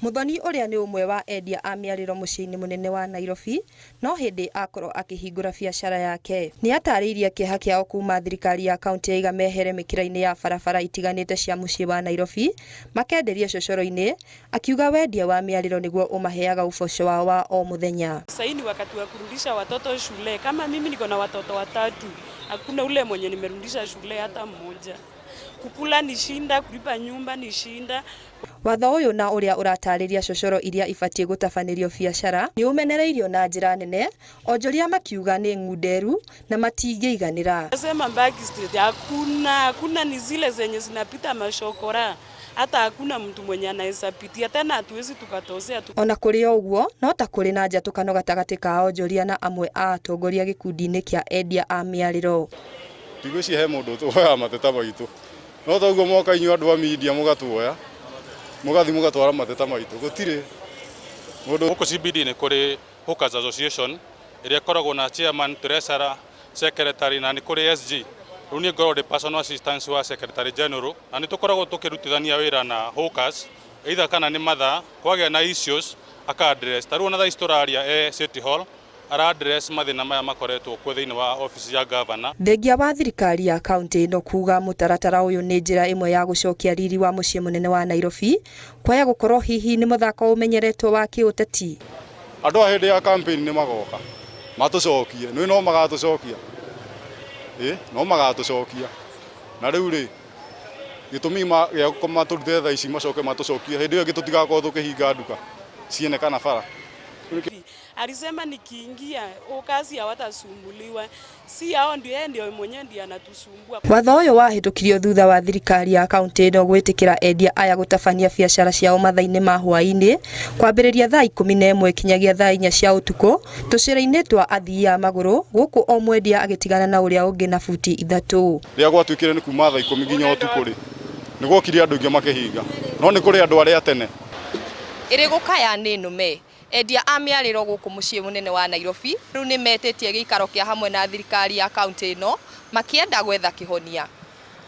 Muthoni uria ni umwe wa endia a miariro muciini munene wa Nairobi, no hindi akorwo akihingura biacara yake. Ni atariirie kieha kiao kuma thirikari ya kaunti ya mehere mikira-ini ya barabara itiganite cia mucii wa Nairobi, makenderia cocoro-ini, akiuga wendia wa miariro niguo umaheaga uboco wao wa o muthenya. Sasa ni wakati wa kurudisha watoto shule. Kama mimi niko na watoto watatu, hakuna ule mwenye nimerudisha shule hata mmoja. Kukula ni shinda, kulipa nyumba ni shinda. Watho uyu na uria uratariria cocoro iria ibatie gutafanirio biacara ni umenereirio na njira nene, onjoria makiuga ni ngunderu na matingeiganira. Sema Mbagi Street hakuna ni zile zenye zinapita mashokora. Hata hakuna mtu mwenye anaweza pitia, tena hatuwezi tukatosea tu. Ona kuri oguo no ta kuri na njatukano gatagati ka onjoria na amwe a atongoria gikundi-ini kia endia a miariro. Tigwici he mundu tuoya mateta maitu no taguo moka inyu andu a media mugatuoya mugathi mugatwara mateta maitu gutire mundu huko CBD ni kuri Hawkers Association iria koragwo na chairman, treasurer, secretary na ni kuri SG. Runi ngorwo the personal assistant wa secretary general na ni tukoragwo tukirutithania wira na Hawkers either kana ni matha kwagĩa na issues aka address taruo na historaria City Hall ara address mathina maya makoretwo kwa thiini wa office ya governor. Thengia wa thirikari ya kaunti no kuga mutaratara uyu ni njira imwe ya gucokia riri wa mucii munene wa Nairobi kwaya gukorwo hihi ni muthako umenyeretwo wa kiuteti. Andu a hindi ya campaign ni magoka matucokie no magatucokia no magatucokia na riu ri gitumi gia kumaturuthe thaa ici macoke matucokie hindi iyo gitutigakorwo tukihinga nduka ciene kana bara. Alisema nikiingia kazi hawatasumbuliwa, si hao ndio mwenyewe ndiye anatusumbua. Watho uyu wahitukirio thutha wa thirikari ya kaunti no gwitikira endia aya gutafania biacara ciao mathaa-ini ma hwaini kwambiriria thaa 11 kinyagia thaa 4 cia utuku tucira-ini twa athii a maguru guku o mwendia agitigana na uria ungi na futi 3. Ria gwatuikire ni kuma thaa 10 nginya utuku ri nigwokire andu ingi makihinga no ni kuri andu aria tene iri gukaya ni nume endia a miariro guku mucii munene wa Nairobi riu ni metetie giikaro kia hamwe na thirikari ya kaunti ino makienda gwetha kihonia.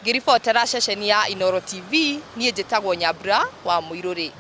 Ngiribotera ceceni ya Inooro TV, nie njitagwo Nyambura wa Muiruri.